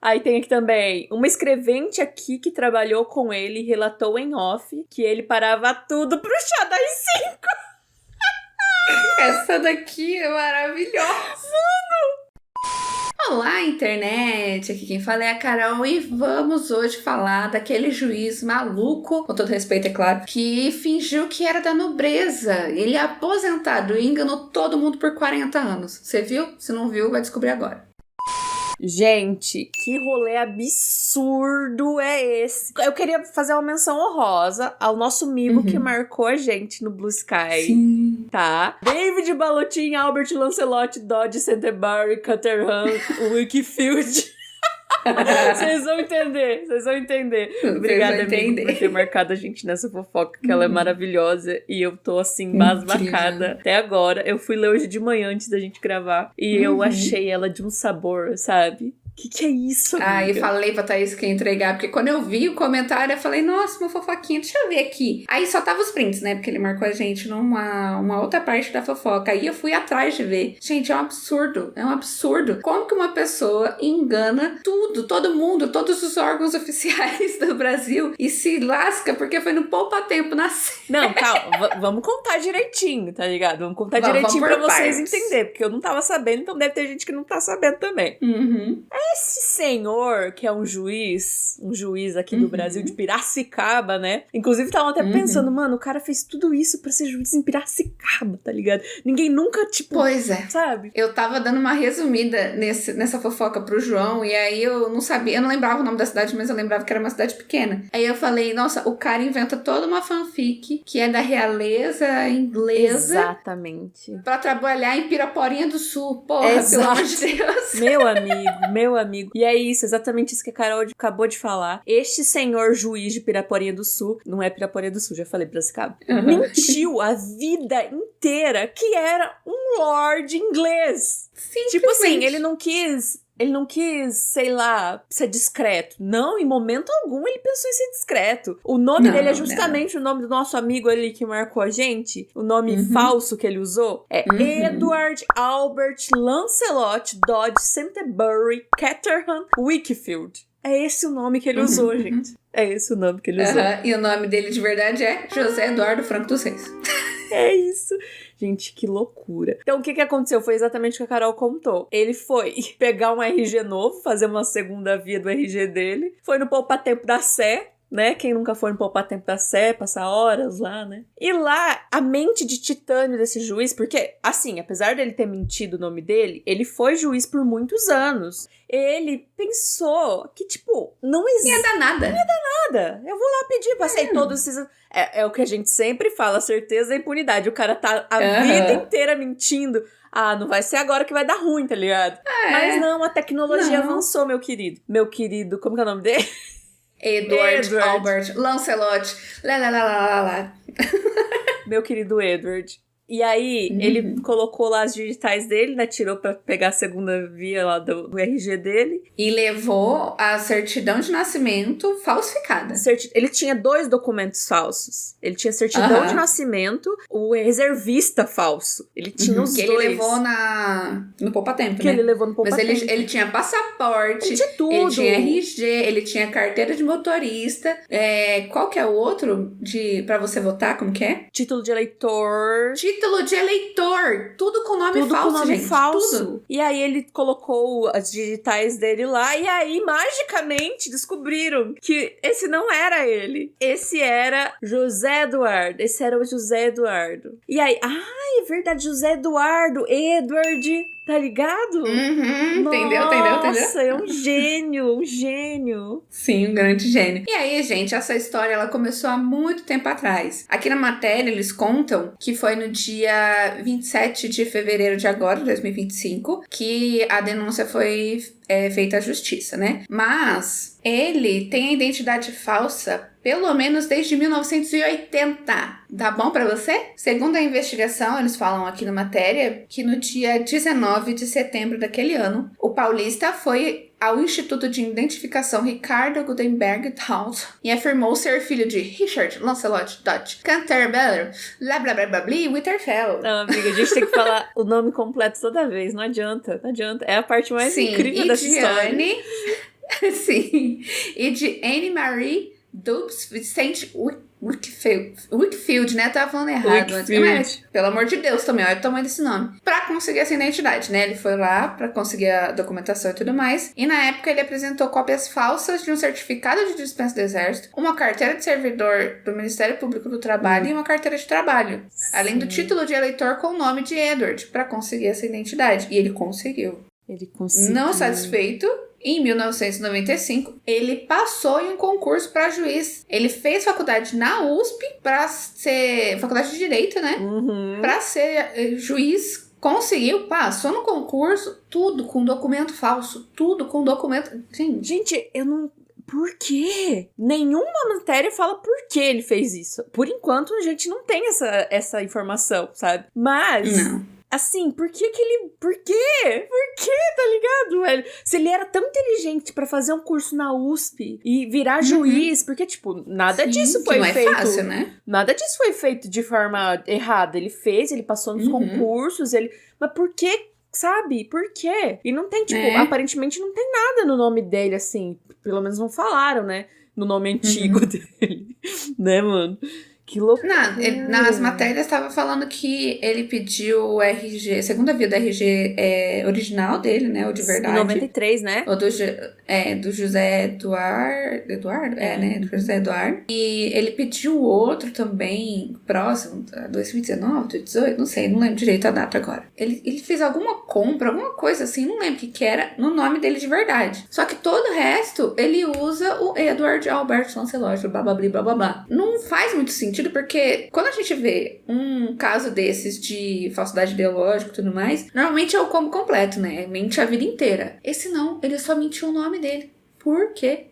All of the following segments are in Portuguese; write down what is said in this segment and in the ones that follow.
Aí tem aqui também uma escrevente aqui que trabalhou com ele e relatou em off que ele parava tudo pro chá das 5. Essa daqui é maravilhosa. Olá, internet! Aqui quem fala é a Carol e vamos hoje falar daquele juiz maluco, com todo respeito, é claro, que fingiu que era da nobreza. Ele é aposentado e enganou todo mundo por 40 anos. Você viu? Se não viu, vai descobrir agora. Gente, que rolê absurdo é esse? Eu queria fazer uma menção honrosa ao nosso amigo que marcou a gente no Blue Sky. Sim. Tá? David Balotin, Albert Lancelot, Dodge, Canterbury, Caterham, Wickfield. Vocês vão entender. Obrigada, amigo, por ter marcado a gente nessa fofoca, que ela é maravilhosa. E eu tô, assim, basbacada até agora. Eu fui ler hoje de manhã antes da gente gravar. E eu achei ela de um sabor, sabe? Que é isso, amiga? Ah, eu falei pra Thaís que ia entregar, porque quando eu vi o comentário, eu falei, nossa, uma fofoquinha, deixa eu ver aqui. Aí só tava os prints, né, porque ele marcou a gente numa outra parte da fofoca. Aí eu fui atrás de ver. Gente, é um absurdo. Como que uma pessoa engana todo mundo, todos os órgãos oficiais do Brasil e se lasca porque foi no poupa-tempo na série? Não, calma, vamos contar direitinho, tá ligado? Vamos contar direitinho pra vocês entenderem, porque eu não tava sabendo, então deve ter gente que não tá sabendo também. Esse senhor, que é um juiz aqui do Brasil, de Piracicaba, né? Inclusive, estavam até pensando, mano, o cara fez tudo isso pra ser juiz em Piracicaba, tá ligado? Ninguém nunca, tipo... Pois é. Sabe? Eu tava dando uma resumida nessa fofoca pro João, e aí eu não sabia, eu não lembrava o nome da cidade, mas eu lembrava que era uma cidade pequena. Aí eu falei, nossa, o cara inventa toda uma fanfic, que é da realeza inglesa. Exatamente. Pra trabalhar em Piraporinha do Sul. Porra, pelo amor de Deus. Meu amigo. E é isso, exatamente isso que a Carol acabou de falar. Este senhor juiz de Piraporinha do Sul, não é Piraporinha do Sul, já falei pra esse cabo, mentiu a vida inteira que era um lord inglês. Tipo assim, ele não quis, sei lá, ser discreto. Não, em momento algum ele pensou em ser discreto. O nome dele é justamente o nome do nosso amigo ali que marcou a gente. O nome falso que ele usou é Edward Albert Lancelot Dodge Canterbury Caterham Wickfield. É esse o nome que ele usou, gente. É esse o nome que ele usou. E o nome dele de verdade é José Eduardo Franco dos Reis. É isso. Gente, que loucura. Então, o que aconteceu? Foi exatamente o que a Carol contou. Ele foi pegar um RG novo, fazer uma segunda via do RG dele. Foi no poupa-tempo da Sé, né? Quem nunca foi no poupa-tempo da Sé, passar horas lá, né? E lá, a mente de titânio desse juiz, porque, assim, apesar dele ter mentido o nome dele, ele foi juiz por muitos anos. Ele pensou que, tipo, não existe... Não ia dar nada. Eu vou lá pedir, passei todos esses... É o que a gente sempre fala, certeza e impunidade. O cara tá a vida inteira mentindo. Ah, não vai ser agora que vai dar ruim, tá ligado? Mas não, a tecnologia avançou, meu querido. Como que é o nome dele? Edward. Albert Lancelot. Lá. Meu querido Edward. E aí, ele colocou lá as digitais dele, né? Tirou pra pegar a segunda via lá do RG dele. E levou a certidão de nascimento falsificada. Ele tinha 2 documentos falsos. Ele tinha certidão de nascimento, o reservista falso. Ele tinha os que dois. Que ele levou no poupa-tempo, né? Ele levou no poupa-tempo. Mas ele tinha passaporte. Ele tinha tudo. Ele tinha RG, ele tinha carteira de motorista. Qual que é o outro pra você votar? Como que é? Título de eleitor. Tudo com nome falso, com nome gente. falso. Tudo. E aí ele colocou as digitais dele lá e aí magicamente descobriram que esse não era ele. Esse era José Eduardo. Esse era o José Eduardo. E aí, é verdade, José Eduardo, Edward, tá ligado? Entendeu? Nossa, é um gênio. Sim, um grande gênio. E aí, gente, essa história ela começou há muito tempo atrás. Aqui na matéria eles contam que foi no dia 27 de fevereiro de agora, 2025, que a denúncia foi feita à justiça, né? Mas ele tem a identidade falsa pelo menos desde 1980. Tá bom pra você? Segundo a investigação, eles falam aqui na matéria que no dia 19 de setembro daquele ano, o paulista foi ao Instituto de Identificação Ricardo Gutenberg House e afirmou ser filho de Richard Lancelot Dodge Canterbury Winterfell. Não, amiga, a gente tem que falar o nome completo toda vez, não adianta. É a parte mais incrível dessa história. Sim. E de Anne Marie Dubs Vicente Wickfield, né? Eu tava falando errado antes. Mas, pelo amor de Deus também, olha o tamanho desse nome. Pra conseguir essa identidade, né? Ele foi lá pra conseguir a documentação e tudo mais. E na época ele apresentou cópias falsas de um certificado de dispensa do exército, uma carteira de servidor do Ministério Público do Trabalho e uma carteira de trabalho. Sim. Além do título de eleitor com o nome de Edward, pra conseguir essa identidade. E ele conseguiu. Não satisfeito, em 1995, ele passou em um concurso para juiz. Ele fez faculdade na USP para ser... Faculdade de Direito, né? Para ser juiz. Conseguiu, passou no concurso, tudo com documento falso. Tudo com documento... Gente, eu não... Por quê? Nenhuma matéria fala por que ele fez isso. Por enquanto, a gente não tem essa informação, sabe? Mas... Não. Assim, por que ele... Por quê? Por quê, tá ligado, velho? Se ele era tão inteligente pra fazer um curso na USP e virar juiz, porque, tipo, nada disso foi feito... Não é fácil, né? Nada disso foi feito de forma errada. Ele fez, ele passou nos concursos, ele... Mas por quê? Sabe? Por quê? E não tem, tipo... Aparentemente não tem nada no nome dele, assim. Pelo menos não falaram, né? No nome antigo dele. Né, mano? Que loucura. Nas matérias estava falando que ele pediu o RG, segunda via do RG original dele, né? O de verdade. 93, né? O do José Eduardo? Né? Do José Eduardo. E ele pediu outro também, próximo, 2019, 2018, não sei, não lembro direito a data agora. Ele fez alguma compra, alguma coisa assim, não lembro o que era, no nome dele de verdade. Só que todo o resto, ele usa o Edward Alberto Lancelot, blá blá blá blá blá. Não faz muito sentido. Porque quando a gente vê um caso desses de falsidade ideológica e tudo mais, normalmente é o combo completo, né? Mente a vida inteira. Esse não, ele só mentiu o nome dele. Por quê?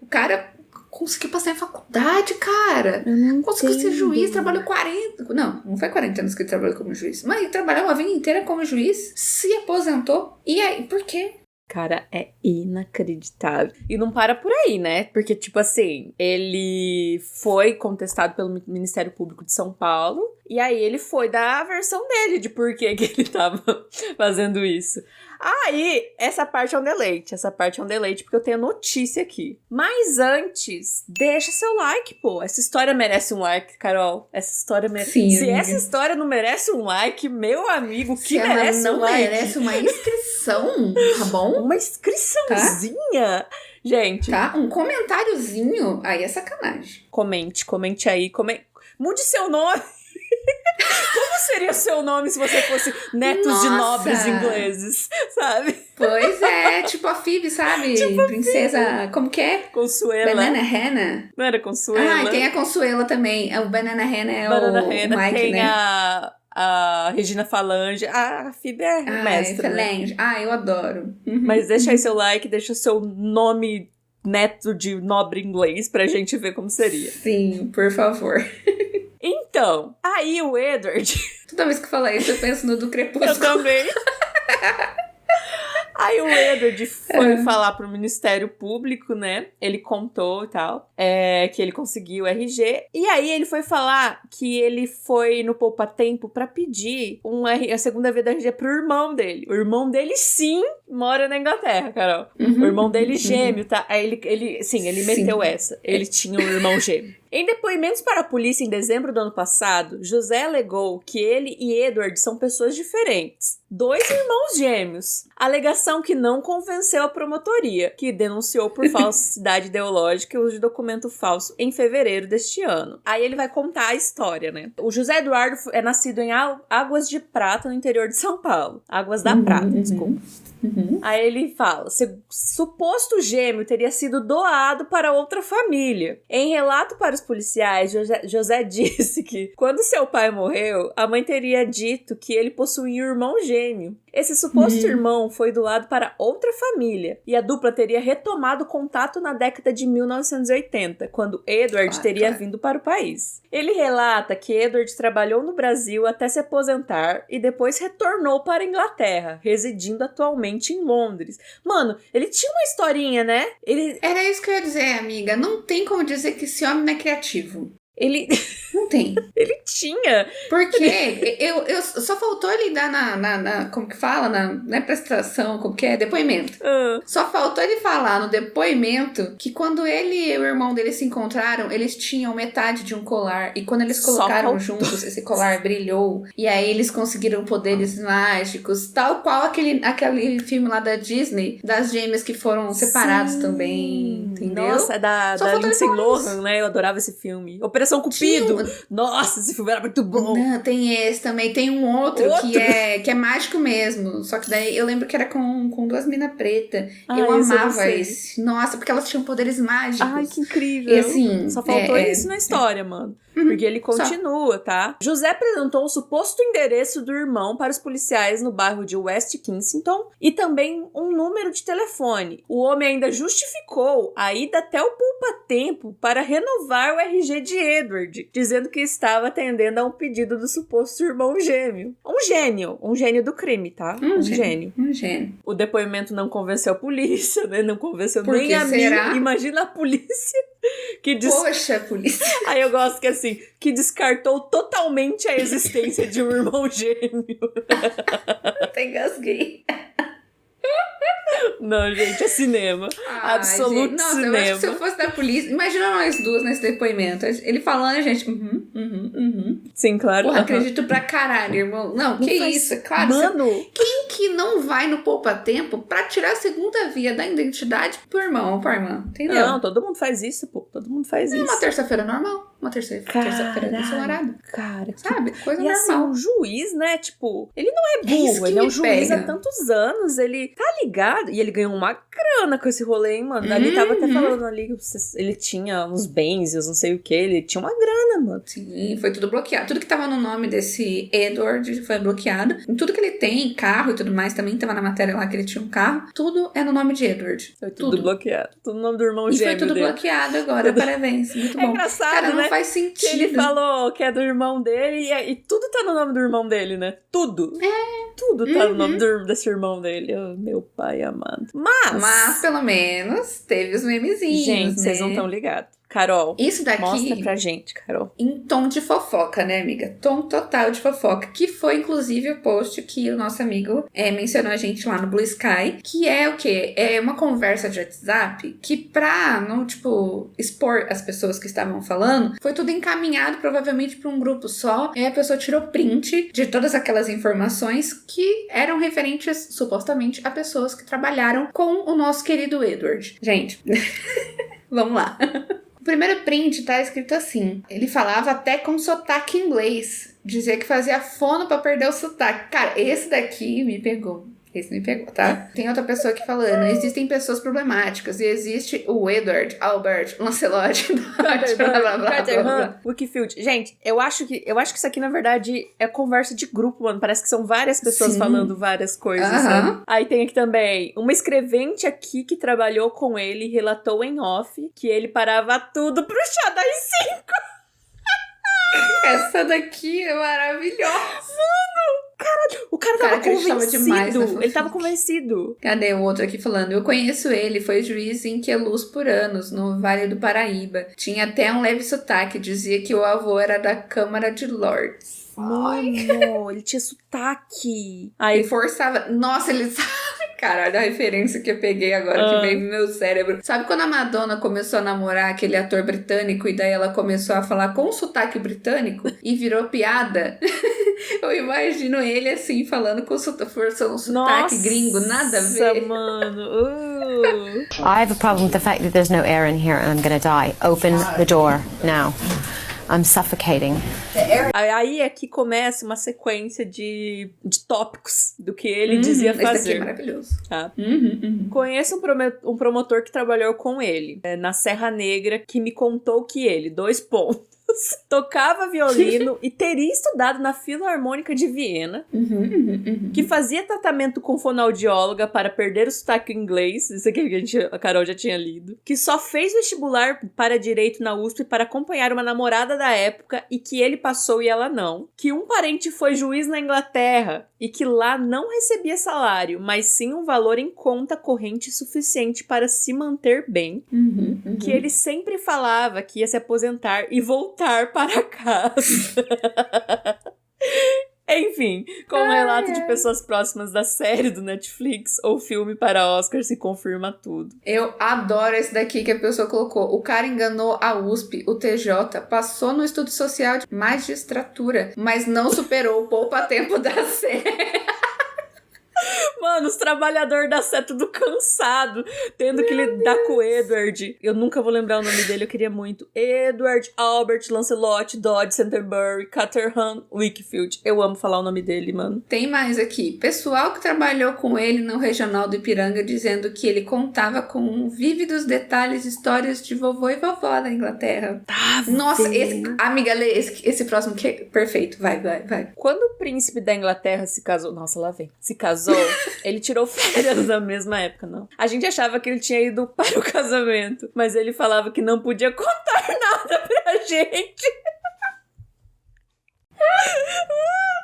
O cara conseguiu passar em faculdade, cara. Conseguiu ser juiz, trabalhou 40... Não foi 40 anos que ele trabalhou como juiz. Mas ele trabalhou uma vida inteira como juiz, se aposentou. E aí, por quê? Cara, é inacreditável. E não para por aí, né? Porque, tipo assim, ele foi contestado pelo Ministério Público de São Paulo. E aí ele foi dar a versão dele de por que ele tava fazendo isso. Aí, essa parte é um deleite. Porque eu tenho notícia aqui. Mas antes, deixa seu like, pô. Essa história merece um like, Carol. Essa história merece... Sim, Se essa história não merece um like, meu amigo, que merece um like? Merece uma inscrição, tá bom? Uma inscriçãozinha. Tá? Gente. Tá? Um comentáriozinho. Aí é sacanagem. Comente aí. Mude seu nome. Como seria seu nome se você fosse netos de nobres ingleses, sabe? Pois é, tipo a Phoebe, sabe? Tipo princesa, como que é? Consuela. Banana Hanna. Não era Consuela? Ah, tem a Consuela também. O Banana Hanna é Banana o Hanna, Mike, tem né? a Regina Falange. A Phoebe é mestra. Falange. Né? Eu adoro. Mas deixa aí seu like, deixa o seu nome neto de nobre inglês pra gente ver como seria. Sim, por favor. Então, aí o Edward... Toda vez que eu falar isso, eu penso no do Crepúsculo. Eu também. Aí o Edward foi falar pro Ministério Público, né? Ele contou e tal, que ele conseguiu o RG. E aí ele foi falar que ele foi no Poupa Tempo pra pedir a segunda via do RG pro irmão dele. O irmão dele, sim, mora na Inglaterra, Carol. O irmão dele gêmeo, tá? Aí ele meteu essa. Ele tinha um irmão gêmeo. Em depoimentos para a polícia em dezembro do ano passado, José alegou que ele e Edward são pessoas diferentes. 2 irmãos gêmeos. Alegação que não convenceu a promotoria, que denunciou por falsidade ideológica e uso de documento falso em fevereiro deste ano. Aí ele vai contar a história, né? O José Eduardo é nascido em Águas de Prata, no interior de São Paulo. Águas da Prata, desculpa. Aí ele fala, suposto gêmeo teria sido doado para outra família. Em relato para os policiais, José disse que quando seu pai morreu, a mãe teria dito que ele possuía um irmão gêmeo. Esse suposto irmão foi doado para outra família e a dupla teria retomado contato na década de 1980, quando Edward teria vindo para o país. Ele relata que Edward trabalhou no Brasil até se aposentar e depois retornou para a Inglaterra, residindo atualmente em Londres. Mano, ele tinha uma historinha, né? Era isso que eu ia dizer, amiga. Não tem como dizer que esse homem não é criativo. Ele... Não tem. Ele tinha. Porque eu só faltou ele dar na como que fala? Não é prestação, como que é? Depoimento. Só faltou ele falar no depoimento que quando ele e o irmão dele se encontraram, eles tinham metade de um colar. E quando eles colocaram juntos, esse colar brilhou. E aí eles conseguiram poderes mágicos. Tal qual aquele filme lá da Disney, das gêmeas que foram separados também. Entendeu? Nossa, da Lindsay Lohan, né? Eu adorava esse filme. Operação Cupido. Nossa, esse filme era muito bom. Não, tem esse também. Tem um outro? Que é mágico mesmo. Só que daí eu lembro que era com duas minas pretas. Eu amava esse. Nossa, porque elas tinham poderes mágicos. Ai, que incrível. E assim, só faltou isso na história, mano. Porque ele continua, tá? José apresentou um suposto endereço do irmão para os policiais no bairro de West Kensington e também um número de telefone. O homem ainda justificou a ida até o poupa-tempo para renovar o RG de Edward, dizendo que estava atendendo a um pedido do suposto irmão gêmeo. Um gênio do crime, tá? Um gênio. O depoimento não convenceu a polícia, né? Não convenceu nem a mim. Imagina a polícia. Poxa, polícia. Aí eu gosto que assim, que descartou totalmente a existência de um irmão gêmeo. Até engasguei. Não, gente, é cinema. Absoluto nossa, cinema. Eu acho que se eu fosse da polícia... Imagina nós duas nesse depoimento. Ele falando, a gente... Sim, claro. Porra, acredito pra caralho, irmão. Não, que isso, claro. Mano... Quem que não vai no poupa-tempo pra tirar a segunda via da identidade pro irmão ou pra irmã? Entendeu? Não, todo mundo faz isso, pô. Todo mundo faz isso. Uma terça-feira normal. Uma terça-feira ensolarada. Cara, sabe? Coisa e normal. assim, um juiz, né? Tipo, ele não é burro. Ele é um juiz há tantos anos. Ele tá ligado. E ele ganhou uma grana com esse rolê, hein, mano. Ali tava até falando ali que ele tinha uns bens, eu não sei o que. Ele tinha uma grana, mano. Sim, foi tudo bloqueado. Tudo que tava no nome desse Edward foi bloqueado. E tudo que ele tem, carro e tudo mais, também tava na matéria lá que ele tinha um carro. Tudo é no nome de Edward. Foi tudo bloqueado. Tudo no nome do irmão gêmeo. E foi tudo dele. Bloqueado agora. Parabéns. Muito bom. É engraçado, cara, né? Não faz sentido. Que ele falou que é do irmão dele e tudo tá no nome do irmão dele, né? Tudo. Tudo tá no nome desse irmão dele. Oh, meu pai amado. Mas, pelo menos, teve os memezinhos, gente, né? vocês não estão ligados. Carol, isso daqui mostra pra gente, Carol. Em tom de fofoca, né, amiga? Tom total de fofoca. Que foi, inclusive, o post que o nosso amigo mencionou a gente lá no Blue Sky. Que é o quê? É uma conversa de WhatsApp que pra não, tipo, expor as pessoas que estavam falando, foi tudo encaminhado provavelmente pra um grupo só. E a pessoa tirou print de todas aquelas informações que eram referentes, supostamente, a pessoas que trabalharam com o nosso querido Edward. Gente, vamos lá. O primeiro print tá escrito assim. Ele falava até com sotaque inglês. Dizia que fazia fono pra perder o sotaque. Cara, esse daqui me pegou. Esse me pegou, tá? Tem outra pessoa aqui falando. Existem pessoas problemáticas. E existe o Edward, Albert, Lancelot, Wikifield. Gente, eu acho que isso aqui, na verdade, é conversa de grupo, mano. Parece que são várias pessoas falando várias coisas, sabe? Aí tem aqui também uma escrevente aqui que trabalhou com ele e relatou em off que ele parava tudo pro chá das 5. Essa daqui é maravilhosa. Mano, o cara tava convencido. Ele tava convencido. Cadê o outro aqui falando? Eu conheço ele, foi juiz em Queluz por anos, no Vale do Paraíba. Tinha até um leve sotaque, dizia que o avô era da Câmara de Lords. Mano, ele tinha sotaque. Aí ele forçava. Nossa, ele sabe. Caralho, a referência que eu peguei agora que veio no meu cérebro. Sabe quando a Madonna começou a namorar aquele ator britânico e daí ela começou a falar com sotaque britânico e virou piada? Eu imagino ele assim, falando com forçando um sotaque gringo, nada a ver. Mano. I have a problem with the fact that there's no air in here and I'm gonna die. Open the door now. I'm suffocating. Aí aqui começa uma sequência de tópicos do que ele dizia fazer. Esse daqui é maravilhoso. Tá? Conheço um promotor que trabalhou com ele na Serra Negra que me contou que ele, 2 pontos, tocava violino e teria estudado na Filarmônica de Viena, que fazia tratamento com fonoaudióloga para perder o sotaque inglês, isso aqui que a Carol já tinha lido, que só fez vestibular para direito na USP para acompanhar uma namorada da época e que ele passou e ela não, que um parente foi juiz na Inglaterra e que lá não recebia salário, mas sim um valor em conta corrente suficiente para se manter bem, que ele sempre falava que ia se aposentar e voltar voltar para casa. Enfim, com o relato de pessoas próximas da série do Netflix ou filme para Oscar se confirma tudo. Eu adoro esse daqui que a pessoa colocou. O cara enganou a USP, o TJ, passou no estudo social de magistratura, mas não superou o poupa-tempo da série. Mano, os trabalhadores da Sé tudo cansado, tendo que lidar com o Edward. Eu nunca vou lembrar o nome dele, eu queria muito. Edward Albert Lancelot Dodge Canterbury Caterham Wakefield. Eu amo falar o nome dele, mano. Tem mais aqui. Pessoal que trabalhou com ele no Regional do Ipiranga dizendo que ele contava com vívidos detalhes, histórias de vovô e vovó da Inglaterra. Tá Nossa, vendo? amiga, lê esse próximo que é perfeito. Vai. Quando o príncipe da Inglaterra se casou... Nossa, lá vem. Se casou, ele tirou férias na mesma época, não. A gente achava que ele tinha ido para o casamento, mas ele falava que não podia contar nada pra gente.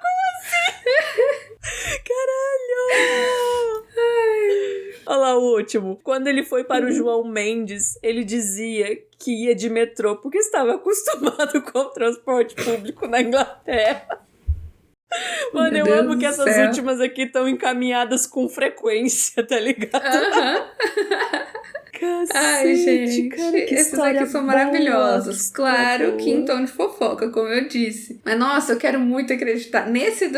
Como assim? Caralho! Olha lá o último. Quando ele foi para o João Mendes, ele dizia que ia de metrô porque estava acostumado com o transporte público na Inglaterra. Mano, Meu eu Deus amo do que essas céu. últimas aqui estão encaminhadas com frequência, tá ligado? Cacete, Ai, gente, cara, que esses história aqui são boa, maravilhosos. que Claro história que em boa. tom de fofoca, como eu disse. Mas, nossa, eu quero muito acreditar. Nesse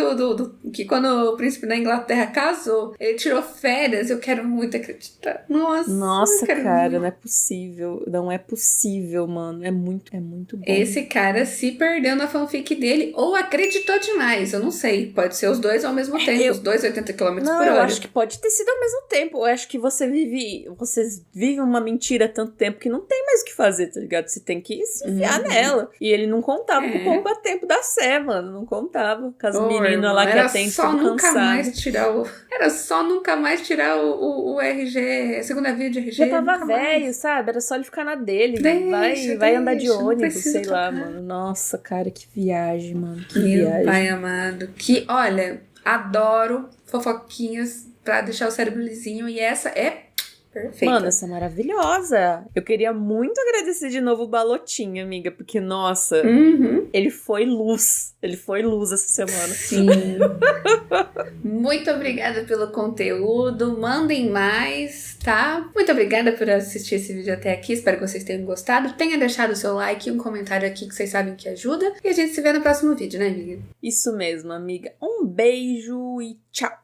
que quando o príncipe da Inglaterra casou, ele tirou férias, eu quero muito acreditar. Nossa, eu quero cara, muito. não é possível. Não é possível, mano. É muito bom. Esse cara se perdeu na fanfic dele ou acreditou demais, eu não sei. Pode ser os dois ao mesmo tempo, os dois 80 km Não, por eu hora. acho que pode ter sido ao mesmo tempo. Eu acho que vocês vivem uma mentira há tanto tempo que não tem mais o que fazer, tá ligado? Você tem que se enfiar nela. E ele não contava com o poupa-tempo da Sé, mano. Não contava. Com as meninas lá que atendem tudo cansado. Era só nunca mais tirar o RG, a segunda via de RG. Já tava nunca mais. velho, sabe? Era só ele ficar na dele. Deixa, vai andar de não ônibus, precisa sei lá, trocar. mano. Nossa, cara, que viagem, mano. Que Meu viagem. pai amado. Que, olha, adoro fofoquinhas pra deixar o cérebro lisinho. E essa é perfeita. Mano, essa é maravilhosa. Eu queria muito agradecer de novo o Balotinho, amiga, porque, nossa, ele foi luz. Ele foi luz essa semana. Sim. Muito obrigada pelo conteúdo. Mandem mais, tá? Muito obrigada por assistir esse vídeo até aqui. Espero que vocês tenham gostado. Tenha deixado o seu like e um comentário aqui que vocês sabem que ajuda. E a gente se vê no próximo vídeo, né, amiga? Isso mesmo, amiga. Um beijo e tchau.